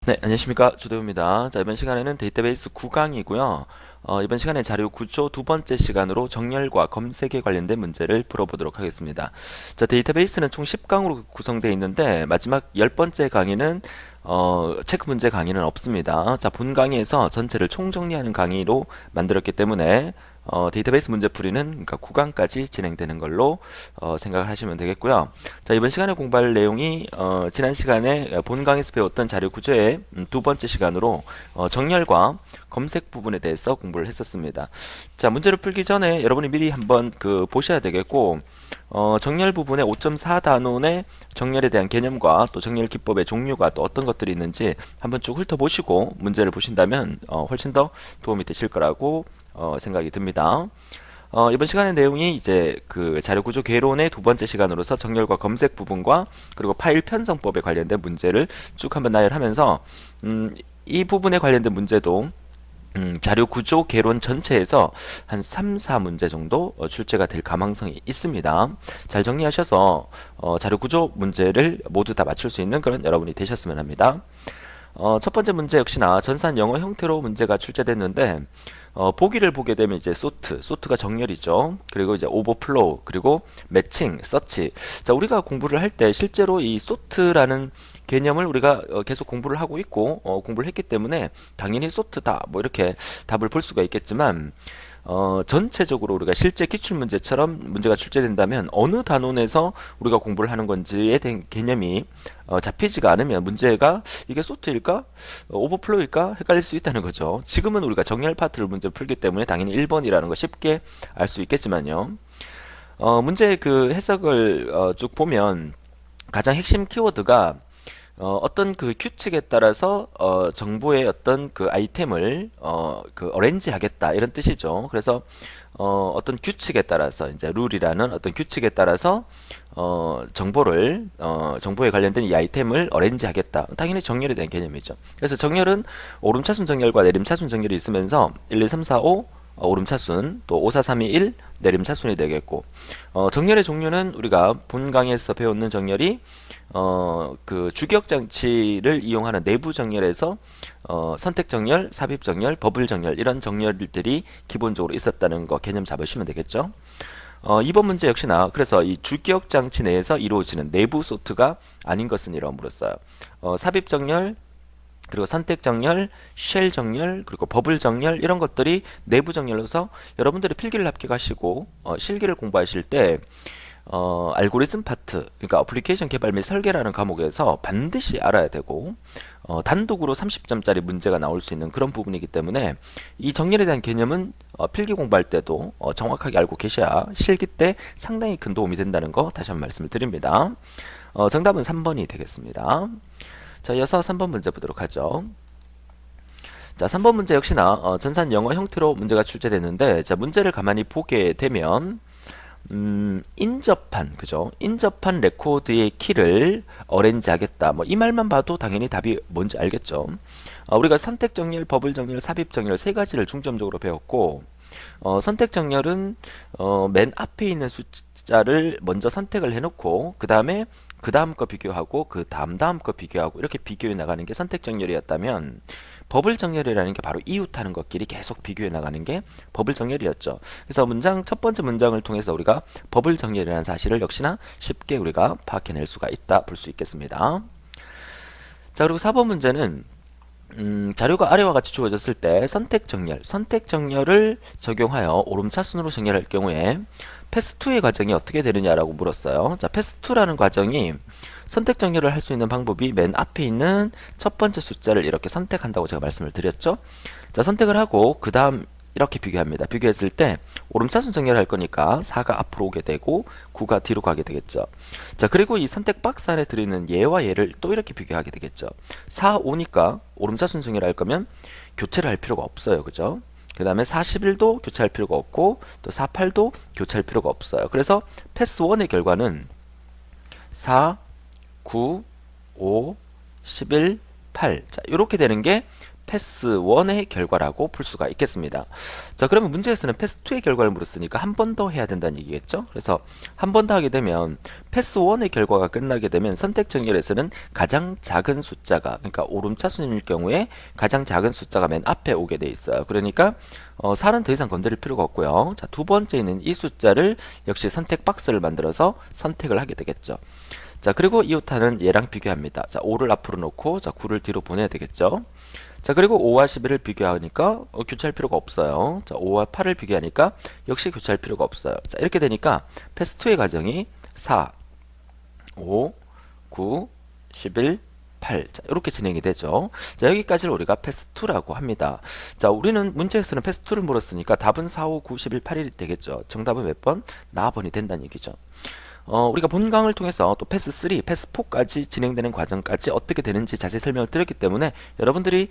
네, 안녕하십니까. 주도우입니다. 자, 이번 시간에는 데이터베이스 9강이고요. 이번 시간에 자료 구조 두 번째 시간으로 정렬과 검색에 관련된 문제를 풀어보도록 하겠습니다. 자, 데이터베이스는 총 10강으로 구성되어 있는데 마지막 10번째 강의는 체크 문제 강의는 없습니다. 자, 본 강의에서 전체를 총정리하는 강의로 만들었기 때문에 데이터베이스 문제풀이는 그러니까 9강까지 진행되는 걸로 생각을 하시면 되겠고요. 자, 이번 시간에 공부할 내용이 지난 시간에 본 강에서 배웠던 자료 구조의 두 번째 시간으로 정렬과 검색 부분에 대해서 공부를 했었습니다. 자, 문제를 풀기 전에 여러분이 미리 한번 보셔야 되겠고, 정렬 부분의 5.4 단원의 정렬에 대한 개념과 또 정렬 기법의 종류가 또 어떤 것들이 있는지 한번 쭉 훑어보시고 문제를 보신다면 훨씬 더 도움이 되실 거라고 생각이 듭니다. 이번 시간의 내용이 이제 그 자료 구조 개론의 두 번째 시간으로서 정렬과 검색 부분과 그리고 파일 편성법에 관련된 문제를 쭉 한번 나열하면서 이 부분에 관련된 문제도 자료 구조 개론 전체에서 한 3, 4문제 정도 출제가 될 가망성이 있습니다. 잘 정리하셔서 자료 구조 문제를 모두 다 맞출 수 있는 그런 여러분이 되셨으면 합니다. 첫 번째 문제 역시나 전산 영어 형태로 문제가 출제됐는데 보기를 보게 되면 이제 소트가 정렬이죠. 그리고 이제 오버플로우, 그리고 매칭, 서치. 자, 우리가 공부를 할 때 실제로 이 소트라는 개념을 우리가 계속 공부를 하고 있고 공부를 했기 때문에 당연히 소트다 뭐 이렇게 답을 볼 수가 있겠지만 전체적으로 우리가 실제 기출문제처럼 문제가 출제된다면 어느 단원에서 우리가 공부를 하는 건지에 대한 개념이 잡히지가 않으면 문제가 이게 소트일까? 오버플로우일까? 헷갈릴 수 있다는 거죠. 지금은 우리가 정렬 파트를 문제 풀기 때문에 당연히 1번이라는 거 쉽게 알 수 있겠지만요. 문제의 그 해석을 쭉 보면 가장 핵심 키워드가 어떤 그 규칙에 따라서 정보의 어떤 그 아이템을 그 어레인지 하겠다 이런 뜻이죠. 그래서 어떤 규칙에 따라서 이제 룰이라는 어떤 규칙에 따라서 정보에 관련된 이 아이템을 어레인지 하겠다. 당연히 정렬에 대한 개념이죠. 그래서 정렬은 오름차순 정렬과 내림차순 정렬이 있으면서 1, 2, 3, 4, 5 오름차순, 또 5, 4, 3, 2, 1 내림차순이 되겠고 정렬의 종류는 우리가 본 강의에서 배웠는 정렬이 그 주기억 장치를 이용하는 내부 정렬에서 선택 정렬, 삽입 정렬, 버블 정렬 이런 정렬들이 기본적으로 있었다는 거 개념 잡으시면 되겠죠. 이번 문제 역시나 그래서 이 주기억 장치 내에서 이루어지는 내부 소트가 아닌 것은 이라고 물었어요. 삽입 정렬, 그리고 선택 정렬, 쉘 정렬, 그리고 버블 정렬 이런 것들이 내부 정렬로서 여러분들이 필기를 합격하시고 실기를 공부하실 때 알고리즘 파트, 그러니까 어플리케이션 개발 및 설계라는 과목에서 반드시 알아야 되고 단독으로 30점짜리 문제가 나올 수 있는 그런 부분이기 때문에 이 정렬에 대한 개념은 필기 공부할 때도 정확하게 알고 계셔야 실기 때 상당히 큰 도움이 된다는 거 다시 한번 말씀을 드립니다. 정답은 3번이 되겠습니다. 자, 이어서 3번 문제 보도록 하죠. 자, 3번 문제 역시나 전산 영어 형태로 문제가 출제됐는데 자, 문제를 가만히 보게 되면 인접한, 그죠? 인접한 레코드의 키를 어레인지 하겠다. 뭐, 이 말만 봐도 당연히 답이 뭔지 알겠죠? 우리가 선택 정렬, 버블 정렬, 삽입 정렬 세 가지를 중점적으로 배웠고, 선택 정렬은, 맨 앞에 있는 숫자를 먼저 선택을 해놓고, 그 다음 거 비교하고, 그 다음 거 비교하고, 이렇게 비교해 나가는 게 선택 정렬이었다면, 버블 정렬이라는 게 바로 이웃하는 것끼리 계속 비교해 나가는 게 버블 정렬이었죠. 그래서 첫 번째 문장을 통해서 우리가 버블 정렬이라는 사실을 역시나 쉽게 우리가 파악해낼 수가 있다 볼 수 있겠습니다. 자, 그리고 4번 문제는 자료가 아래와 같이 주어졌을 때 선택 정렬을 적용하여 오름차순으로 정렬할 경우에 패스2의 과정이 어떻게 되느냐라고 물었어요. 자, 패스2라는 과정이 선택 정렬을 할 수 있는 방법이 맨 앞에 있는 첫 번째 숫자를 이렇게 선택한다고 제가 말씀을 드렸죠. 자, 선택을 하고 그 다음 이렇게 비교합니다. 비교했을 때 오름차순 정렬할 거니까 4가 앞으로 오게 되고 9가 뒤로 가게 되겠죠. 자, 그리고 이 선택 박스 안에 들어있는 얘와 얘를 또 이렇게 비교하게 되겠죠. 4, 5니까 오름차순 정렬할 거면 교체를 할 필요가 없어요. 그죠? 그 다음에 41도 교체할 필요가 없고 또 48도 교체할 필요가 없어요. 그래서 패스 1의 결과는 4, 9, 5, 11, 8. 자, 이렇게 되는 게 패스 1의 결과라고 풀 수가 있겠습니다. 자, 그러면 문제에서는 패스 2의 결과를 물었으니까 한 번 더 해야 된다는 얘기겠죠? 그래서 한 번 더 하게 되면 패스 1의 결과가 끝나게 되면 선택 정렬에서는 가장 작은 숫자가, 그러니까 오름차순일 경우에 가장 작은 숫자가 맨 앞에 오게 돼 있어요. 그러니까 4는 더 이상 건드릴 필요가 없고요. 자, 두 번째 있는 이 숫자를 역시 선택 박스를 만들어서 선택을 하게 되겠죠. 자, 그리고 이오타는 얘랑 비교합니다. 자, 5를 앞으로 놓고, 자, 9를 뒤로 보내야 되겠죠. 자, 그리고 5와 11을 비교하니까 교체할 필요가 없어요. 자, 5와 8을 비교하니까 역시 교체할 필요가 없어요. 자, 이렇게 되니까 패스2의 과정이 4, 5, 9, 11, 8. 자, 이렇게 진행이 되죠. 자, 여기까지를 우리가 패스2라고 합니다. 자, 우리는 문제에서는 패스2를 물었으니까 답은 4, 5, 9, 11, 8이 되겠죠. 정답은 몇 번? 나번이 된다는 얘기죠. 우리가 본 강을 통해서 또 패스 3, 패스 4까지 진행되는 과정까지 어떻게 되는지 자세히 설명을 드렸기 때문에 여러분들이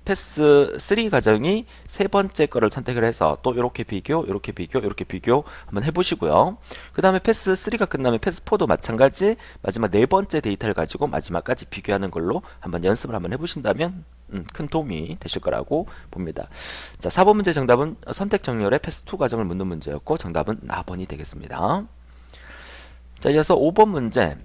패스 3 과정이 세 번째 거를 선택을 해서 또 이렇게 비교, 이렇게 비교, 이렇게 비교 한번 해보시고요. 그 다음에 패스 3가 끝나면 패스 4도 마찬가지 마지막 네 번째 데이터를 가지고 마지막까지 비교하는 걸로 한번 연습을 한번 해보신다면 큰 도움이 되실 거라고 봅니다. 자, 4번 문제 정답은 선택 정렬의 패스 2 과정을 묻는 문제였고 정답은 나번이 되겠습니다. 자, 이어서 5번 문제.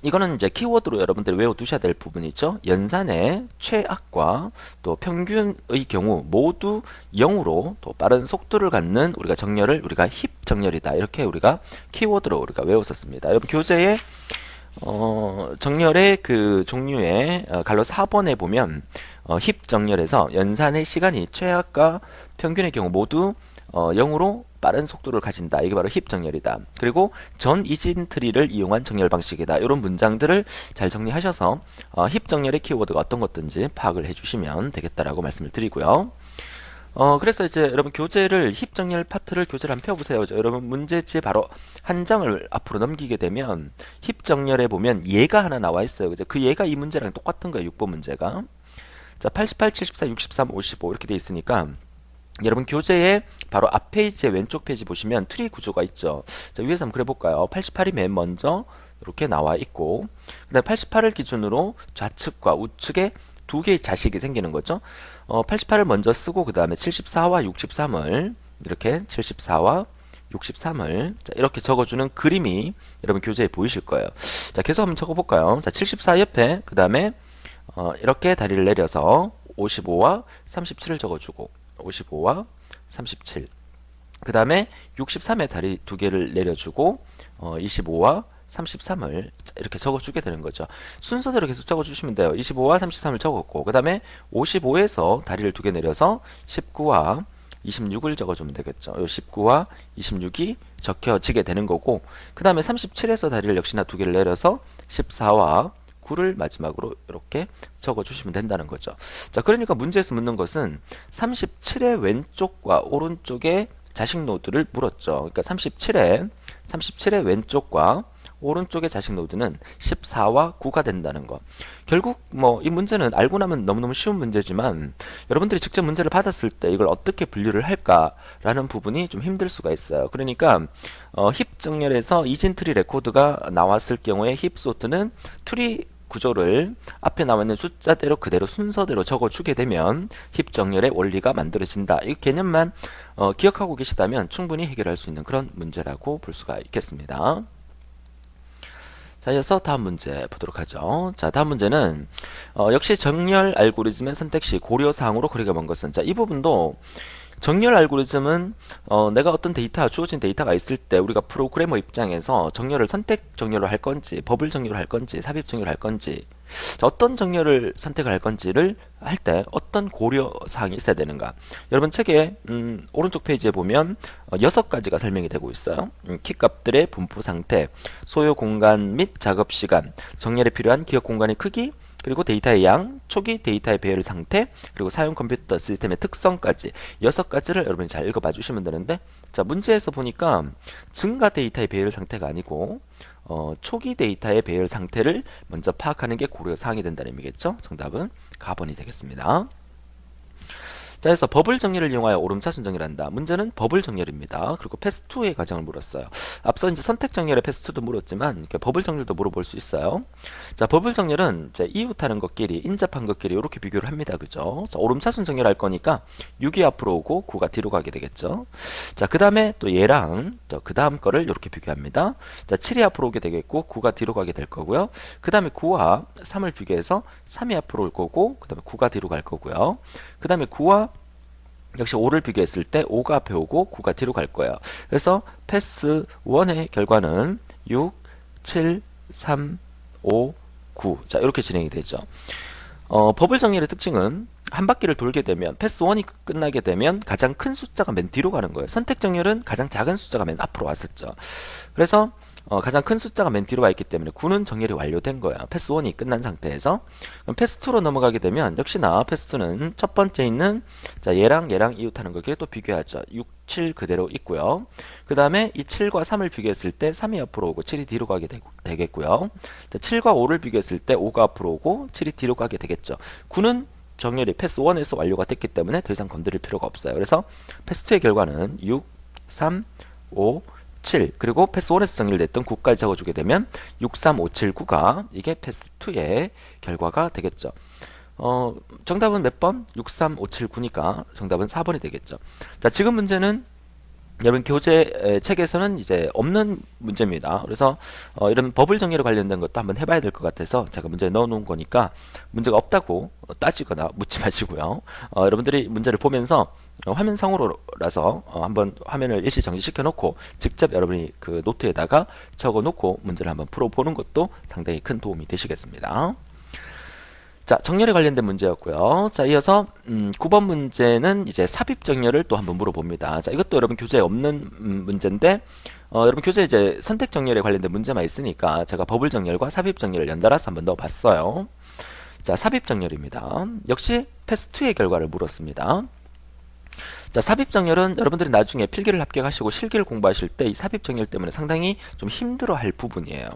이거는 이제 키워드로 여러분들이 외워두셔야 될 부분이죠. 연산의 최악과 또 평균의 경우 모두 0으로 또 빠른 속도를 갖는 우리가 정렬을 우리가 힙 정렬이다. 이렇게 우리가 키워드로 우리가 외웠었습니다. 여러분 교재에 정렬의 그 종류의 갈로 4번에 보면 힙 정렬에서 연산의 시간이 최악과 평균의 경우 모두 0으로 빠른 속도를 가진다. 이게 바로 힙 정렬이다. 그리고 전 이진 트리를 이용한 정렬 방식이다. 이런 문장들을 잘 정리하셔서 힙 정렬의 키워드가 어떤 것든지 파악을 해주시면 되겠다라고 말씀을 드리고요. 그래서 이제 여러분 교재를 힙 정렬 파트를 교재를 한번 펴보세요. 여러분 문제지 바로 한 장을 앞으로 넘기게 되면 힙 정렬에 보면 얘가 하나 나와 있어요. 그죠? 그 얘가 이 문제랑 똑같은 거예요. 6번 문제가. 자, 88, 74, 63, 55 이렇게 돼 있으니까 여러분 교재의 바로 앞 페이지의 왼쪽 페이지 보시면 트리 구조가 있죠. 자, 위에서 한번 그려볼까요? 88이 맨 먼저 이렇게 나와 있고 그 다음에 88을 기준으로 좌측과 우측에 두 개의 자식이 생기는 거죠. 88을 먼저 쓰고 그 다음에 74와 63을 이렇게 74와 63을 자, 이렇게 적어주는 그림이 여러분 교재에 보이실 거예요. 자, 계속 한번 적어볼까요? 자, 74 옆에 그 다음에 이렇게 다리를 내려서 55와 37을 적어주고 55와 37. 그 다음에 63에 다리 두 개를 내려주고 25와 33을 이렇게 적어주게 되는 거죠. 순서대로 계속 적어주시면 돼요. 25와 33을 적었고 그 다음에 55에서 다리를 두 개 내려서 19와 26을 적어주면 되겠죠. 요 19와 26이 적혀지게 되는 거고 그 다음에 37에서 다리를 역시나 두 개를 내려서 14와 9를 마지막으로 이렇게 적어주시면 된다는 거죠. 자, 그러니까 문제에서 묻는 것은 37의 왼쪽과 오른쪽의 자식 노드를 물었죠. 그러니까 37의 왼쪽과 오른쪽의 자식 노드는 14와 9가 된다는 거. 결국 뭐 이 문제는 알고 나면 너무너무 쉬운 문제지만 여러분들이 직접 문제를 받았을 때 이걸 어떻게 분류를 할까라는 부분이 좀 힘들 수가 있어요. 그러니까 힙 정렬에서 이진 트리 레코드가 나왔을 경우에 힙 소트는 트리 구조를 앞에 나와 있는 숫자대로 그대로 순서대로 적어주게 되면 힙 정렬의 원리가 만들어진다. 이 개념만 기억하고 계시다면 충분히 해결할 수 있는 그런 문제라고 볼 수가 있겠습니다. 자, 이어서 다음 문제 보도록 하죠. 자, 다음 문제는 역시 정렬 알고리즘의 선택 시 고려사항으로 그리게 먼 것은 자, 이 부분도 정렬 알고리즘은 내가 어떤 데이터, 주어진 데이터가 있을 때 우리가 프로그래머 입장에서 정렬을 선택 정렬을 할 건지, 버블 정렬을 할 건지, 삽입 정렬을 할 건지, 자, 어떤 정렬을 선택을 할 건지를 할 때 어떤 고려 사항이 있어야 되는가? 여러분 책에 오른쪽 페이지에 보면 6가지가 설명이 되고 있어요. 키 값들의 분포 상태, 소요 공간 및 작업 시간, 정렬에 필요한 기억 공간의 크기, 그리고 데이터의 양, 초기 데이터의 배열 상태, 그리고 사용 컴퓨터 시스템의 특성까지 6가지를 여러분이 잘 읽어봐 주시면 되는데 자, 문제에서 보니까 증가 데이터의 배열 상태가 아니고 초기 데이터의 배열 상태를 먼저 파악하는 게 고려사항이 된다는 의미겠죠. 정답은 가번이 되겠습니다. 자, 그래서 버블 정렬을 이용하여 오름차순 정렬한다. 문제는 버블 정렬입니다. 그리고 패스2의 과정을 물었어요. 앞서 이제 선택 정렬의 패스2도 물었지만 이렇게 버블 정렬도 물어볼 수 있어요. 자, 버블 정렬은 이제 이웃하는 것끼리, 인접한 것끼리 이렇게 비교를 합니다. 그죠? 자, 오름차순 정렬할 거니까 6이 앞으로 오고 9가 뒤로 가게 되겠죠. 자, 그 다음에 또 얘랑 그 다음 거를 이렇게 비교합니다. 자, 7이 앞으로 오게 되겠고 9가 뒤로 가게 될 거고요. 그 다음에 9와 3을 비교해서 3이 앞으로 올 거고 그 다음에 9가 뒤로 갈 거고요. 그 다음에 9와 역시 5를 비교했을 때 5가 앞에 오고 9가 뒤로 갈 거예요. 그래서 패스 1의 결과는 6, 7, 3, 5, 9. 자, 이렇게 진행이 되죠. 버블 정렬의 특징은 한 바퀴를 돌게 되면 패스 1이 끝나게 되면 가장 큰 숫자가 맨 뒤로 가는 거예요. 선택 정렬은 가장 작은 숫자가 맨 앞으로 왔었죠. 그래서 가장 큰 숫자가 맨 뒤로 와 있기 때문에 9는 정렬이 완료된 거야. 패스 1이 끝난 상태에서. 그럼 패스 2로 넘어가게 되면 역시나 패스 2는 첫 번째 있는 자, 얘랑 이웃하는 거기에 또 비교하죠. 6, 7 그대로 있고요. 그 다음에 이 7과 3을 비교했을 때 3이 앞으로 오고 7이 뒤로 가게 되겠고요. 자, 7과 5를 비교했을 때 5가 앞으로 오고 7이 뒤로 가게 되겠죠. 9는 정렬이 패스 1에서 완료가 됐기 때문에 더 이상 건드릴 필요가 없어요. 그래서 패스 2의 결과는 6, 3, 5, 7 그리고 패스 1에서 정렬됐던 9까지 적어주게 되면 6, 3, 5, 7, 9가 이게 패스 2의 결과가 되겠죠. 정답은 몇 번? 6, 3, 5, 7, 9니까 정답은 4번이 되겠죠. 자, 지금 문제는 여러분 교재 책에서는 이제 없는 문제입니다. 그래서 이런 버블 정렬에 관련된 것도 한번 해봐야 될 것 같아서 제가 문제에 넣어 놓은 거니까 문제가 없다고 따지거나 묻지 마시고요. 여러분들이 문제를 보면서 화면상으로라서 한번 화면을 일시 정지시켜 놓고 직접 여러분이 그 노트에다가 적어 놓고 문제를 한번 풀어보는 것도 상당히 큰 도움이 되시겠습니다. 자, 정렬에 관련된 문제였고요. 자, 이어서 9번 문제는 이제 삽입 정렬을 또 한번 물어봅니다. 자, 이것도 여러분 교재에 없는 문제인데 여러분 교재에 이제 선택 정렬에 관련된 문제만 있으니까 제가 버블 정렬과 삽입 정렬을 연달아서 한번 넣어봤어요. 자, 삽입 정렬입니다. 역시 패스2의 결과를 물었습니다. 자, 삽입 정렬은 여러분들이 나중에 필기를 합격하시고 실기를 공부하실 때 이 삽입 정렬 때문에 상당히 좀 힘들어 할 부분이에요.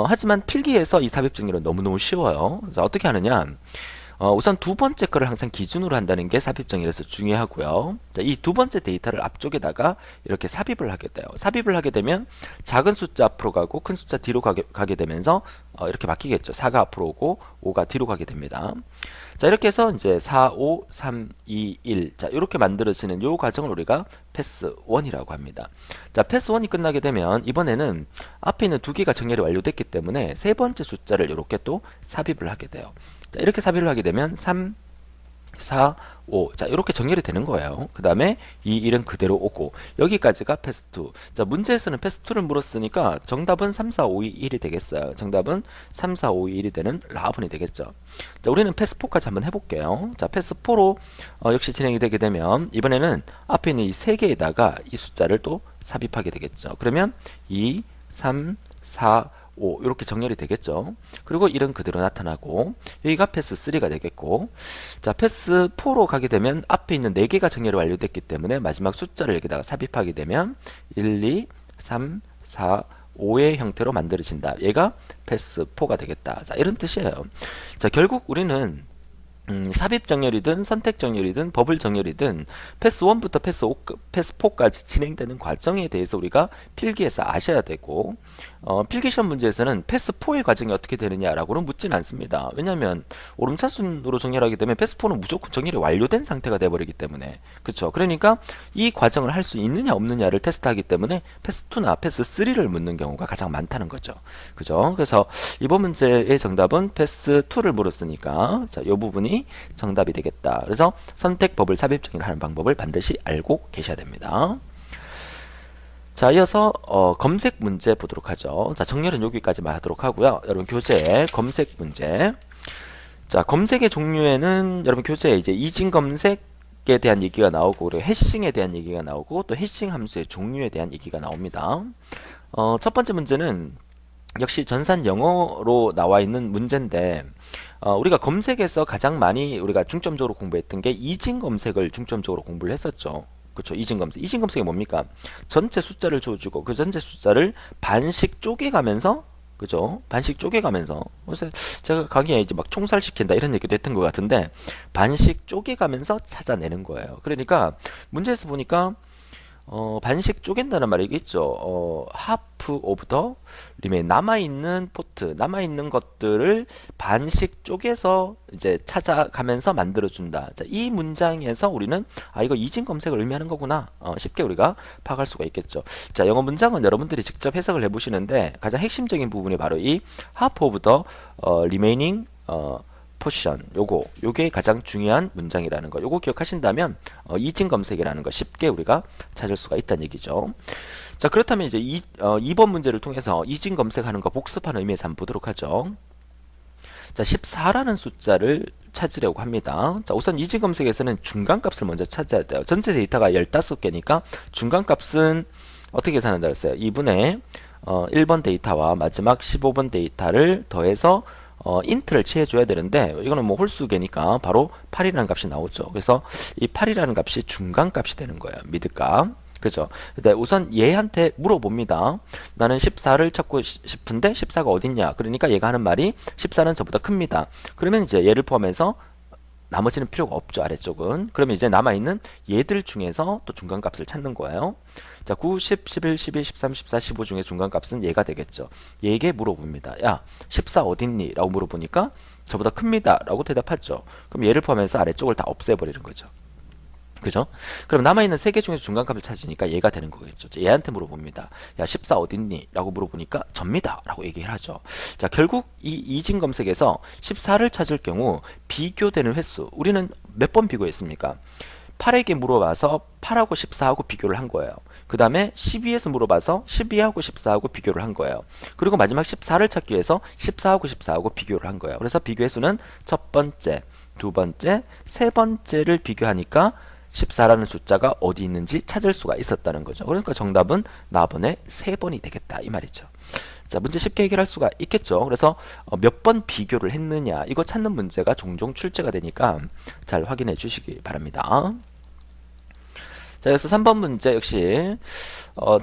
하지만 필기에서 이 삽입 정렬은 너무너무 쉬워요. 자, 어떻게 하느냐? 우선 두 번째 거를 항상 기준으로 한다는 게 삽입 정렬에서 중요하고요. 자, 이 두 번째 데이터를 앞쪽에다가 이렇게 삽입을 하게 돼요. 삽입을 하게 되면 작은 숫자 앞으로 가고 큰 숫자 뒤로 가게 되면서 이렇게 바뀌겠죠. 4가 앞으로 오고 5가 뒤로 가게 됩니다. 자, 이렇게 해서 이제 4, 5, 3, 2, 1. 자, 이렇게 만들어지는 요 과정을 우리가 패스 1이라고 합니다. 자, 패스 1이 끝나게 되면 이번에는 앞에 있는 두 개가 정렬이 완료됐기 때문에 세 번째 숫자를 이렇게 또 삽입을 하게 돼요. 자, 이렇게 삽입을 하게 되면 3, 4, 5. 자, 이렇게 정렬이 되는 거예요. 그 다음에 2, 1은 그대로 오고 여기까지가 패스2. 자, 문제에서는 패스2를 물었으니까 정답은 3, 4, 5, 2, 1이 되겠어요. 정답은 3, 4, 5, 2, 1이 되는 라분이 되겠죠. 자, 우리는 패스4까지 한번 해볼게요. 자, 패스4로 역시 진행이 되게 되면 이번에는 앞에 있는 이 세 개에다가 이 숫자를 또 삽입하게 되겠죠. 그러면 2, 3, 4, 5 이렇게 정렬이 되겠죠. 그리고 1은 그대로 나타나고 여기가 패스 3가 되겠고 자, 패스 4로 가게 되면 앞에 있는 4개가 정렬이 완료됐기 때문에 마지막 숫자를 여기다가 삽입하게 되면 1, 2, 3, 4, 5의 형태로 만들어진다. 얘가 패스 4가 되겠다. 자, 이런 뜻이에요. 자, 결국 우리는 삽입 정렬이든 선택 정렬이든 버블 정렬이든 패스 1부터 패스 4까지 진행되는 과정에 대해서 우리가 필기에서 아셔야 되고 필기시험 문제에서는 패스 4의 과정이 어떻게 되느냐라고는 묻진 않습니다. 왜냐하면 오름차순으로 정렬하게 되면 패스 4는 무조건 정렬이 완료된 상태가 돼버리기 때문에 그렇죠. 그러니까 이 과정을 할 수 있느냐 없느냐를 테스트하기 때문에 패스 2나 패스 3를 묻는 경우가 가장 많다는 거죠. 그죠? 그래서 이번 문제의 정답은 패스 2를 물었으니까 자, 이 부분이 정답이 되겠다. 그래서 선택 버블 삽입 정렬하는 방법을 반드시 알고 계셔야 됩니다. 자, 이어서 검색 문제 보도록 하죠. 자, 정렬은 여기까지만 하도록 하고요. 여러분 교재 검색 문제. 자, 검색의 종류에는 여러분 교재에 이제 이진 검색에 대한 얘기가 나오고 그리고 해싱에 대한 얘기가 나오고 또 해싱 함수의 종류에 대한 얘기가 나옵니다. 첫 번째 문제는 역시 전산 영어로 나와 있는 문제인데 우리가 검색에서 가장 많이 우리가 중점적으로 공부했던 게 이진 검색을 중점적으로 공부를 했었죠. 그렇죠. 이진 검색. 이진 검색이 뭡니까? 전체 숫자를 줘주고 그 전체 숫자를 반씩 쪼개가면서 그죠? 반씩 쪼개가면서. 그래서 제가 강의에 이제 막 총살시킨다 이런 얘기도 했던 것 같은데, 반씩 쪼개가면서 찾아내는 거예요. 그러니까 문제에서 보니까 반씩 쪼갠다는 말이 있죠. half of the remain 남아있는 포트, 남아있는 것들을 반씩 쪼개서 이제 찾아가면서 만들어준다. 자, 이 문장에서 우리는 이거 이진 검색을 의미하는 거구나. 쉽게 우리가 파악할 수가 있겠죠. 자, 영어 문장은 여러분들이 직접 해석을 해보시는데 가장 핵심적인 부분이 바로 이 half of the remaining 포션 요게 가장 중요한 문장이라는 거 요거 기억하신다면 이진 검색이라는 거 쉽게 우리가 찾을 수가 있다는 얘기죠. 자, 그렇다면 이제 2번 문제를 통해서 이진 검색하는 거 복습하는 의미에서 한번 보도록 하죠. 자, 14라는 숫자를 찾으려고 합니다. 자, 우선 이진 검색에서는 중간값을 먼저 찾아야 돼요. 전체 데이터가 15개니까 중간값은 어떻게 계산한다 그랬어요? 2분의 1번 데이터와 마지막 15번 데이터를 더해서 인트를 취해줘야 되는데 이거는 뭐 홀수계니까 바로 8이라는 값이 나오죠. 그래서 이 8이라는 값이 중간값이 되는 거예요. 미드값. 그죠? 근데 우선 얘한테 물어봅니다. 나는 14를 찾고 싶은데 14가 어딨냐? 그러니까 얘가 하는 말이 14는 저보다 큽니다. 그러면 이제 얘를 포함해서 나머지는 필요가 없죠, 아래쪽은. 그러면 이제 남아있는 얘들 중에서 또 중간값을 찾는 거예요. 자, 9, 10, 11, 12, 13, 14, 15 중에 중간값은 얘가 되겠죠. 얘에게 물어봅니다. 야, 14 어딨니? 라고 물어보니까 저보다 큽니다. 라고 대답하죠. 그럼 얘를 포함해서 아래쪽을 다 없애버리는 거죠. 그죠? 그럼 남아있는 세 개 중에서 중간값을 찾으니까 얘가 되는 거겠죠. 얘한테 물어봅니다. 야, 14 어딨니? 라고 물어보니까 접니다. 라고 얘기를 하죠. 자, 결국 이 이진 검색에서 14를 찾을 경우 비교되는 횟수. 우리는 몇 번 비교했습니까? 8에게 물어봐서 8하고 14하고 비교를 한 거예요. 그 다음에 12에서 물어봐서 12하고 14하고 비교를 한 거예요. 그리고 마지막 14를 찾기 위해서 14하고 14하고 비교를 한 거예요. 그래서 비교 횟수는 첫 번째, 두 번째, 세 번째를 비교하니까 14라는 숫자가 어디 있는지 찾을 수가 있었다는 거죠. 그러니까 정답은 나번에 3번이 되겠다 이 말이죠. 자, 문제 쉽게 해결할 수가 있겠죠. 그래서 몇 번 비교를 했느냐 이거 찾는 문제가 종종 출제가 되니까 잘 확인해 주시기 바랍니다. 자, 그래서 3번 문제 역시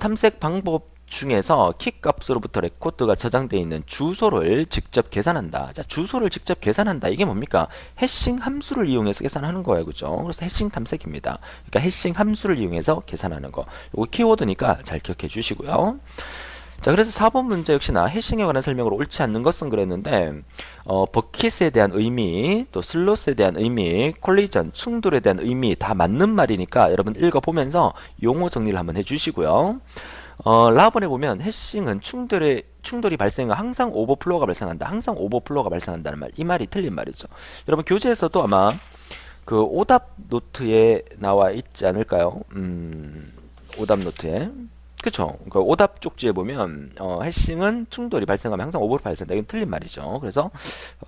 탐색 방법 중에서 키 값으로부터 레코드가 저장되어 있는 주소를 직접 계산한다. 자, 주소를 직접 계산한다. 이게 뭡니까? 해싱 함수를 이용해서 계산하는 거예요. 그죠? 그래서 해싱 탐색입니다. 그러니까 해싱 함수를 이용해서 계산하는 거. 이거 키워드니까 잘 기억해 주시고요. 자, 그래서 4번 문제 역시나 해싱에 관한 설명으로 옳지 않는 것은 그랬는데 버킷에 대한 의미, 또 슬롯에 대한 의미, 콜리전, 충돌에 대한 의미 다 맞는 말이니까 여러분 읽어보면서 용어 정리를 한번 해주시고요. 라번에 보면 해싱은 충돌이 발생은 항상 오버플로우가 발생한다. 항상 오버플로우가 발생한다는 말. 이 말이 틀린 말이죠. 여러분 교재에서도 아마 그 오답 노트에 나와 있지 않을까요? 오답 노트에. 그쵸. 그 오답 쪽지에 보면 해싱은 충돌이 발생하면 항상 오버플로우 발생한다. 이건 틀린 말이죠. 그래서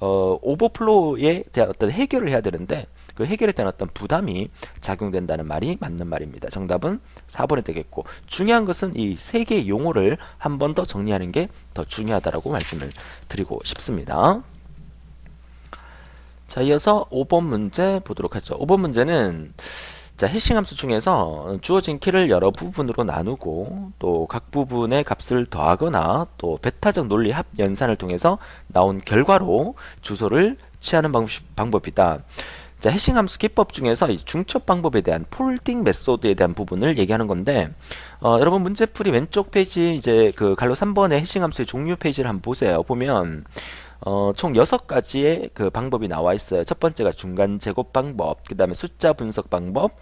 오버플로우에 대한 어떤 해결을 해야 되는데 그 해결에 대한 어떤 부담이 작용된다는 말이 맞는 말입니다. 정답은 4번이 되겠고 중요한 것은 이 세 개의 용어를 한 번 더 정리하는 게 더 중요하다라고 말씀을 드리고 싶습니다. 자, 이어서 5번 문제 보도록 하죠. 5번 문제는 자, 해싱 함수 중에서 주어진 키를 여러 부분으로 나누고 또 각 부분의 값을 더하거나 또 베타적 논리 합 연산을 통해서 나온 결과로 주소를 취하는 방법이다. 자, 해싱 함수 기법 중에서 이 중첩 방법에 대한 폴딩 메소드에 대한 부분을 얘기하는 건데 여러분 문제풀이 왼쪽 페이지 이제 그 갈로 3번의 해싱 함수의 종류 페이지를 한번 보세요. 보면 총 6가지의 그 방법이 나와 있어요. 첫 번째가 중간 제곱 방법, 그 다음에 숫자 분석 방법,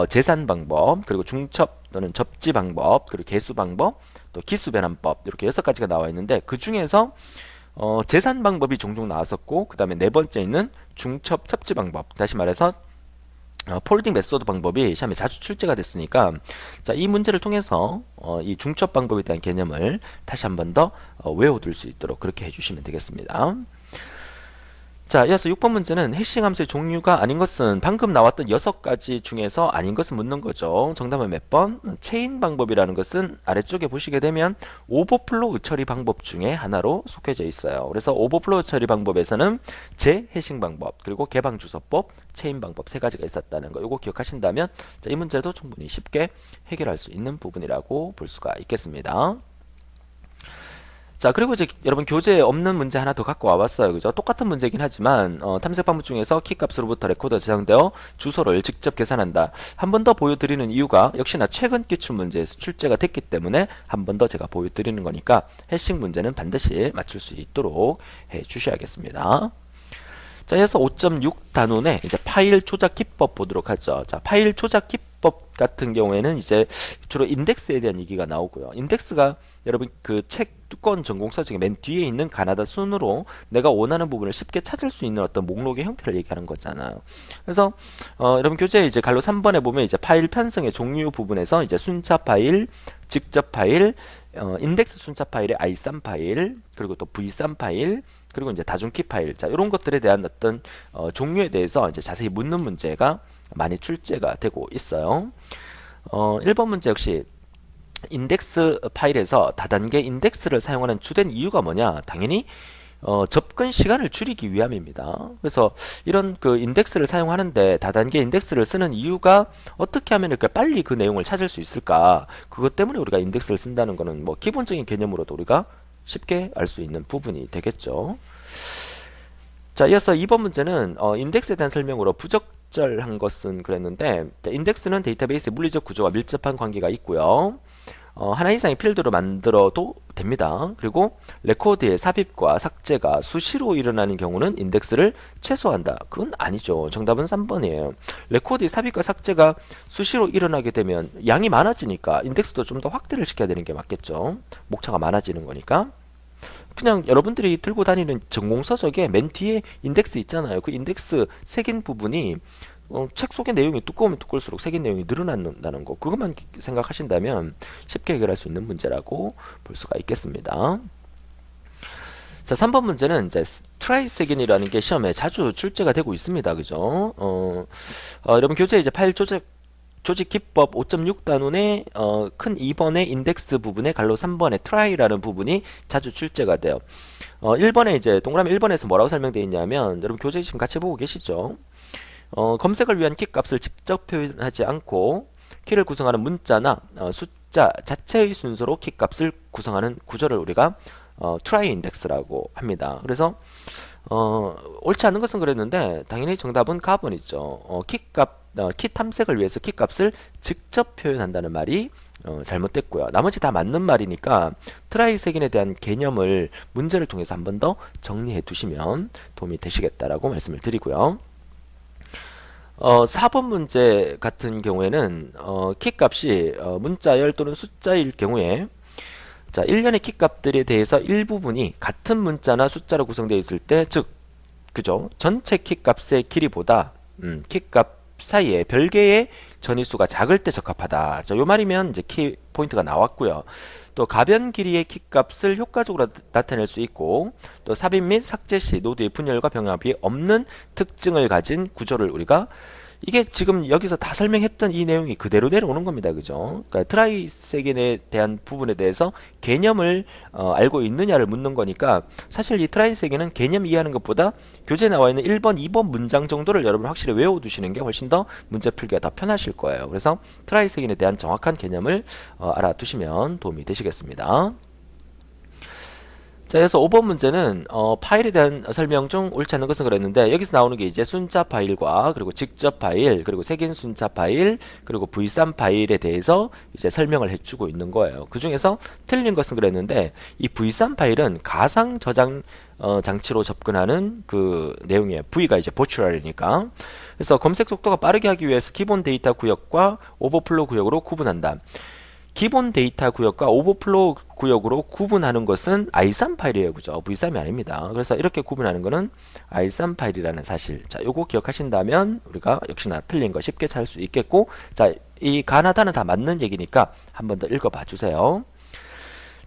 계산 방법, 그리고 중첩 또는 접지 방법, 그리고 계수 방법, 또 기수 변환법 이렇게 6가지가 나와 있는데 그 중에서 계산 방법이 종종 나왔었고 그 다음에 네 번째 있는 중첩 첩지 방법, 다시 말해서 폴딩 메소드 방법이 시험에 자주 출제가 됐으니까 자, 이 문제를 통해서 이 중첩 방법에 대한 개념을 다시 한 번 더 외워둘 수 있도록 그렇게 해주시면 되겠습니다. 자, 이어서 6번 문제는 해싱 함수의 종류가 아닌 것은 방금 나왔던 6가지 중에서 아닌 것은 묻는 거죠. 정답은 몇 번? 체인 방법이라는 것은 아래쪽에 보시게 되면 오버플로우 처리 방법 중에 하나로 속해져 있어요. 그래서 오버플로우 처리 방법에서는 재해싱 방법, 그리고 개방 주소법, 체인 방법 3가지가 있었다는 거. 이거 기억하신다면 자, 이 문제도 충분히 쉽게 해결할 수 있는 부분이라고 볼 수가 있겠습니다. 자, 그리고 이제 여러분 교재에 없는 문제 하나 더 갖고 와봤어요. 그죠? 똑같은 문제긴 하지만 탐색 방법 중에서 키값으로부터 레코더 저장되어 주소를 직접 계산한다. 한 번 더 보여드리는 이유가 역시나 최근 기출 문제에서 출제가 됐기 때문에 한 번 더 제가 보여드리는 거니까 해식 문제는 반드시 맞출 수 있도록 해 주셔야겠습니다. 자, 이어서 5.6 단원의 이제 파일 조작 기법 보도록 하죠. 자, 파일 조작 기법 같은 경우에는 이제 주로 인덱스에 대한 얘기가 나오고요. 인덱스가 여러분 그 책 두꺼운 전공서 중에 맨 뒤에 있는 가나다 순으로 내가 원하는 부분을 쉽게 찾을 수 있는 어떤 목록의 형태를 얘기하는 거잖아요. 그래서 여러분 교재 이제 갈로 3번에 보면 이제 파일 편성의 종류 부분에서 이제 순차 파일, 직접 파일, 인덱스 순차 파일의 i3 파일, 그리고 또 v3 파일, 그리고 이제 다중키 파일, 자 이런 것들에 대한 어떤 종류에 대해서 이제 자세히 묻는 문제가 많이 출제가 되고 있어요. 1번 문제 역시 인덱스 파일에서 다단계 인덱스를 사용하는 주된 이유가 뭐냐? 당연히 접근 시간을 줄이기 위함입니다. 그래서 이런 그 인덱스를 사용하는데 다단계 인덱스를 쓰는 이유가 어떻게 하면 이렇게 빨리 그 내용을 찾을 수 있을까? 그것 때문에 우리가 인덱스를 쓴다는 거는 뭐 기본적인 개념으로도 우리가 쉽게 알 수 있는 부분이 되겠죠. 자, 이어서 2번 문제는 인덱스에 대한 설명으로 부적절한 것은 그랬는데, 자, 인덱스는 데이터베이스의 물리적 구조와 밀접한 관계가 있고요. 하나 이상의 필드로 만들어도 됩니다. 그리고 레코드의 삽입과 삭제가 수시로 일어나는 경우는 인덱스를 최소화한다. 그건 아니죠. 정답은 3번이에요. 레코드의 삽입과 삭제가 수시로 일어나게 되면 양이 많아지니까 인덱스도 좀 더 확대를 시켜야 되는 게 맞겠죠. 목차가 많아지는 거니까. 그냥 여러분들이 들고 다니는 전공서적에 맨 뒤에 인덱스 있잖아요. 그 인덱스 새긴 부분이 책 속의 내용이 두꺼우면 두꺼울수록 새긴 내용이 늘어난다는 거, 그것만 생각하신다면 쉽게 해결할 수 있는 문제라고 볼 수가 있겠습니다. 자, 3번 문제는 이제 트라이세긴이라는 게 시험에 자주 출제가 되고 있습니다. 그죠? 여러분 교재 이제 파일 조직 기법 5.6 단원의 큰 2번의 인덱스 부분에 갈로 3번의 트라이라는 부분이 자주 출제가 돼요. 1번에 이제 동그라미 1번에서 뭐라고 설명되어 있냐면, 여러분 교재 지금 같이 보고 계시죠? 검색을 위한 키 값을 직접 표현하지 않고 키를 구성하는 문자나 숫자 자체의 순서로 키 값을 구성하는 구조를 우리가 트라이 인덱스라고 합니다. 그래서 옳지 않은 것은 그랬는데 당연히 정답은 가번이죠. 키 탐색을 위해서 키 값을 직접 표현한다는 말이 잘못됐고요. 나머지 다 맞는 말이니까 트라이 색인에 대한 개념을 문제를 통해서 한 번 더 정리해 두시면 도움이 되시겠다라고 말씀을 드리고요. 4번 문제 같은 경우에는 키 값이 문자열 또는 숫자일 경우에, 자, 일련의 키 값들에 대해서 일부분이 같은 문자나 숫자로 구성되어 있을 때, 즉 그죠? 전체 키 값의 길이보다 키 값 사이에 별개의 전위수가 작을 때 적합하다. 자, 요 말이면 이제 키 포인트가 나왔고요. 또 가변 길이의 키 값을 효과적으로 나타낼 수 있고, 또 삽입 및 삭제 시 노드의 분열과 병합이 없는 특징을 가진 구조를 우리가, 이게 지금 여기서 다 설명했던 이 내용이 그대로 내려오는 겁니다. 그죠? 그러니까 트라이세겐에 대한 부분에 대해서 개념을 알고 있느냐를 묻는 거니까, 사실 이 트라이세겐은 개념 이해하는 것보다 교재에 나와 있는 1번, 2번 문장 정도를 여러분 확실히 외워두시는 게 훨씬 더 문제 풀기가 더 편하실 거예요. 그래서 트라이세겐에 대한 정확한 개념을 알아두시면 도움이 되시겠습니다. 자, 그래서 5번 문제는 파일에 대한 설명 중 옳지 않은 것은 그랬는데, 여기서 나오는 게 이제 순차 파일과 그리고 직접 파일, 그리고 색인 순차 파일, 그리고 v3 파일에 대해서 이제 설명을 해주고 있는 거예요. 그 중에서 틀린 것은 그랬는데, 이 v3 파일은 가상 저장 장치로 접근하는 그 내용이에요. V가 이제 버추얼이니까. 그래서 검색 속도가 빠르게 하기 위해서 기본 데이터 구역과 오버플로우 구역으로 구분한다. 기본 데이터 구역과 오버플로우 구역으로 구분하는 것은 i3 파일이에요. 그죠? v3이 아닙니다. 그래서 이렇게 구분하는 것은 i3 파일이라는 사실. 자, 요거 기억하신다면 우리가 역시나 틀린 거 쉽게 찾을 수 있겠고, 자, 이 가나다는 다 맞는 얘기니까 한 번 더 읽어봐 주세요.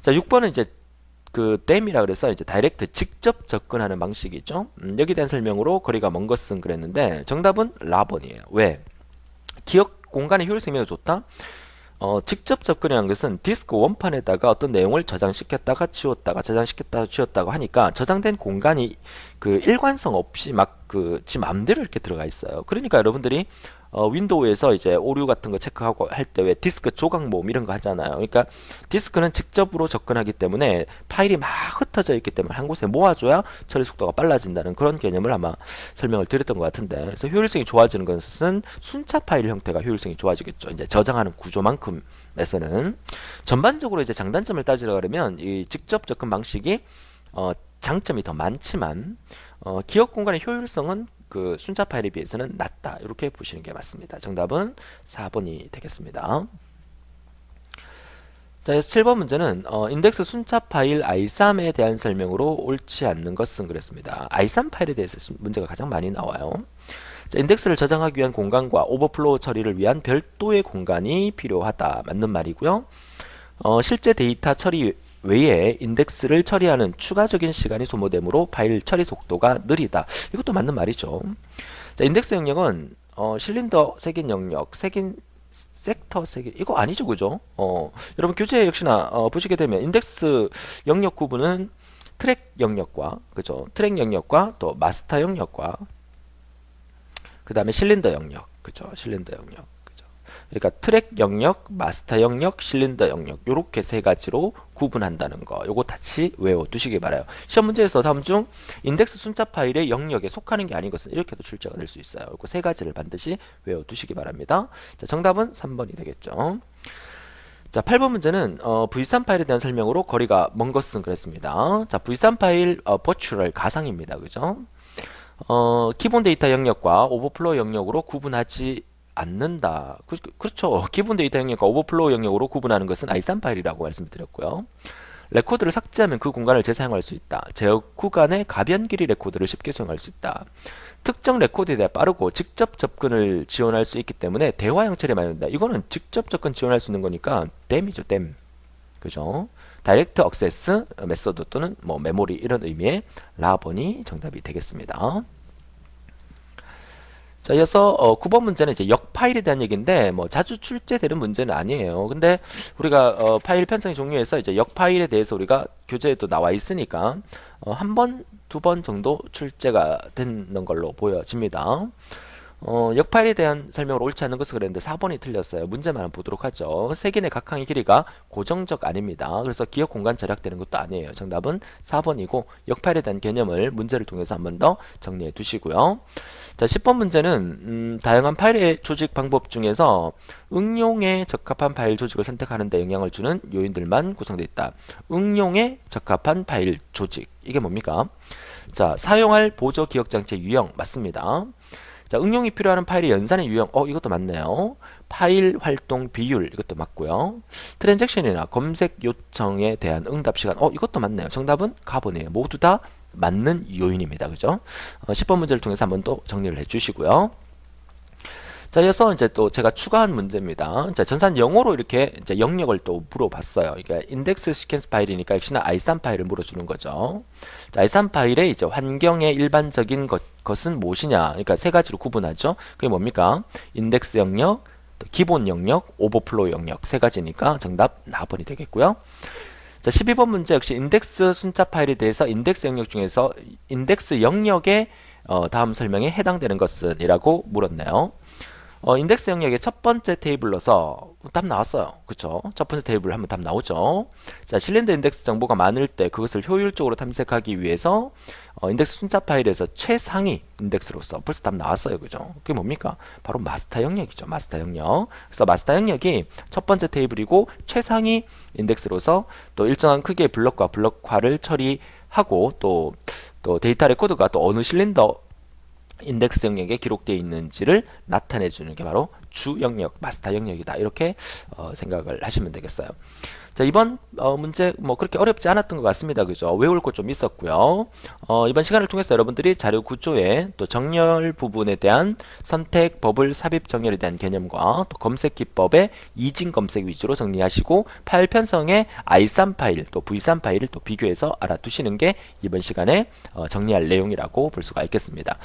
자, 6번은 이제 그 댐이라 그래서 이제 다이렉트 직접 접근하는 방식이죠. 여기에 대한 설명으로 거리가 먼 것은 그랬는데 정답은 라번이에요. 왜? 기억 공간의 효율성이 매우 좋다. 직접 접근이라는 것은 디스크 원판에다가 어떤 내용을 저장시켰다가 지웠다가 저장시켰다가 지웠다가 하니까 저장된 공간이 그 일관성 없이 막 그 지 맘대로 이렇게 들어가 있어요. 그러니까 여러분들이 윈도우에서 이제 오류 같은 거 체크하고 할 때 왜 디스크 조각 모음 이런 거 하잖아요. 그러니까 디스크는 직접으로 접근하기 때문에 파일이 막 흩어져 있기 때문에 한 곳에 모아줘야 처리 속도가 빨라진다는 그런 개념을 아마 설명을 드렸던 것 같은데, 그래서 효율성이 좋아지는 것은 순차 파일 형태가 효율성이 좋아지겠죠. 이제 저장하는 구조만큼에서는. 전반적으로 이제 장단점을 따지려 그러면 이 직접 접근 방식이 장점이 더 많지만 기억 공간의 효율성은 그 순차 파일에 비해서는 낮다, 이렇게 보시는 게 맞습니다. 정답은 4번이 되겠습니다. 자, 7번 문제는 인덱스 순차 파일 i3에 대한 설명으로 옳지 않는 것은 그랬습니다. i3 파일에 대해서 문제가 가장 많이 나와요. 자, 인덱스를 저장하기 위한 공간과 오버플로우 처리를 위한 별도의 공간이 필요하다, 맞는 말이고요. 실제 데이터 처리 외에 인덱스를 처리하는 추가적인 시간이 소모되므로 파일 처리 속도가 느리다, 이것도 맞는 말이죠. 자, 인덱스 영역은 실린더 색인 영역, 섹터 색인, 이거 아니죠, 그죠? 여러분 교재 역시나 보시게 되면 인덱스 영역 구분은 트랙 영역과, 그죠? 트랙 영역과 또 마스터 영역과 그 다음에 실린더 영역, 그죠? 실린더 영역, 그죠? 그러니까 트랙 영역, 마스터 영역, 실린더 영역, 요렇게 세 가지로 구분한다는 거, 요거 같이 외워두시기 바라요. 시험 문제에서 다음 중 인덱스 순차 파일의 영역에 속하는 게 아닌 것은 이렇게도 출제가 될 수 있어요. 요거 세 가지를 반드시 외워두시기 바랍니다. 자, 정답은 3번이 되겠죠. 자, 8번 문제는 V3 파일에 대한 설명으로 거리가 먼 것은 그랬습니다. 자, V3 파일 버추럴 가상입니다. 그죠? 기본 데이터 영역과 오버플로우 영역으로 구분하지 않는다. 그렇죠. 기본 데이터 영역과 오버플로우 영역으로 구분하는 것은 i3 파일이라고 말씀드렸고요. 레코드를 삭제하면 그 공간을 재사용할 수 있다. 제어 구간의 가변 길이 레코드를 쉽게 사용할 수 있다. 특정 레코드에 대해 빠르고 직접 접근을 지원할 수 있기 때문에 대화형 처리 많이 된다. 이거는 직접 접근 지원할 수 있는 거니까 댐이죠, 댐. 그죠? 다이렉트 억세스 메소드 또는 뭐 메모리, 이런 의미의 라번이 정답이 되겠습니다. 자, 이어서 9번 문제는 이제 역 파일에 대한 얘기인데 뭐 자주 출제되는 문제는 아니에요. 근데 우리가 파일 편성의 종류에서 이제 역 파일에 대해서 우리가 교재에도 나와 있으니까 한 번, 두 번 정도 출제가 되는 걸로 보여집니다. 역 파일에 대한 설명을 옳지 않은 것을 그랬는데 4번이 틀렸어요. 문제만 한번 보도록 하죠. 세균의 각항의 길이가 고정적 아닙니다. 그래서 기억 공간 절약되는 것도 아니에요. 정답은 4번이고 역 파일에 대한 개념을 문제를 통해서 한번 더 정리해 두시고요. 자, 10번 문제는 다양한 파일의 조직 방법 중에서 응용에 적합한 파일 조직을 선택하는 데 영향을 주는 요인들만 구성되어 있다. 응용에 적합한 파일 조직, 이게 뭡니까? 자, 사용할 보조 기억 장치의 유형, 맞습니다. 자, 응용이 필요한 파일의 연산의 유형, 이것도 맞네요. 파일 활동 비율, 이것도 맞고요. 트랜잭션이나 검색 요청에 대한 응답 시간, 이것도 맞네요. 정답은 가번이에요. 모두 다 맞는 요인입니다. 그죠? 10번 문제를 통해서 한번 또 정리를 해주시고요. 자, 이어서 이제 또 제가 추가한 문제입니다. 자, 전산 영어로 이렇게 이제 영역을 또 물어봤어요. 그러니까 인덱스 시퀀스 파일이니까 역시나 i3 파일을 물어주는 거죠. 자, i3 파일의 이제 환경의 일반적인 것은 무엇이냐? 그러니까 세 가지로 구분하죠. 그게 뭡니까? 인덱스 영역, 또 기본 영역, 오버플로우 영역, 세 가지니까 정답 4번이 되겠고요. 자, 12번 문제 역시 인덱스 순차 파일에 대해서 인덱스 영역 중에서 인덱스 영역의 다음 설명에 해당되는 것은 이라고 물었네요. 인덱스 영역의 첫 번째 테이블로서 답 나왔어요. 그쵸? 첫 번째 테이블 하면 답 나오죠. 자, 실린더 인덱스 정보가 많을 때 그것을 효율적으로 탐색하기 위해서 인덱스 순차 파일에서 최상위 인덱스로서 벌써 답 나왔어요. 그죠? 그게 뭡니까? 바로 마스터 영역이죠. 마스터 영역. 그래서 마스터 영역이 첫 번째 테이블이고 최상위 인덱스로서 또 일정한 크기의 블럭과 블럭화를 처리하고 또 데이터 레코드가 또 어느 실린더 인덱스 영역에 기록되어 있는지를 나타내 주는 게 바로 주 영역, 마스터 영역이다. 이렇게 생각을 하시면 되겠어요. 자, 이번 문제 뭐 그렇게 어렵지 않았던 것 같습니다. 그죠? 외울 것 좀 있었고요. 이번 시간을 통해서 여러분들이 자료 구조에 또 정렬 부분에 대한 선택, 버블, 삽입 정렬에 대한 개념과 또 검색 기법의 이진 검색 위주로 정리하시고 파일 편성의 i3 파일, 또 v3 파일을 또 비교해서 알아두시는 게 이번 시간에 정리할 내용이라고 볼 수가 있겠습니다.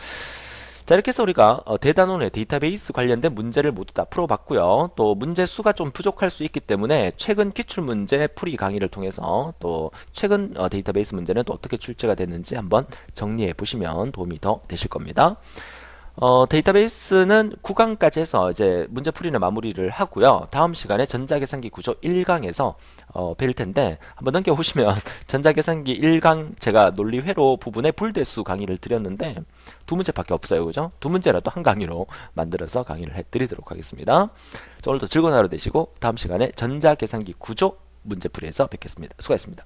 자, 이렇게 해서 우리가 대단원의 데이터베이스 관련된 문제를 모두 다 풀어봤고요. 또 문제 수가 좀 부족할 수 있기 때문에 최근 기출문제 풀이 강의를 통해서 또 최근 데이터베이스 문제는 또 어떻게 출제가 됐는지 한번 정리해 보시면 도움이 더 되실 겁니다. 데이터베이스는 9강까지 해서 이제 문제풀이는 마무리를 하고요. 다음 시간에 전자계산기 구조 1강에서 뵐 텐데 한번 넘겨보시면 전자계산기 1강 제가 논리회로 부분에 불대수 강의를 드렸는데 두 문제밖에 없어요. 그죠? 두 문제라도 한 강의로 만들어서 강의를 해드리도록 하겠습니다. 자, 오늘도 즐거운 하루 되시고 다음 시간에 전자계산기 구조 문제풀이에서 뵙겠습니다. 수고하셨습니다.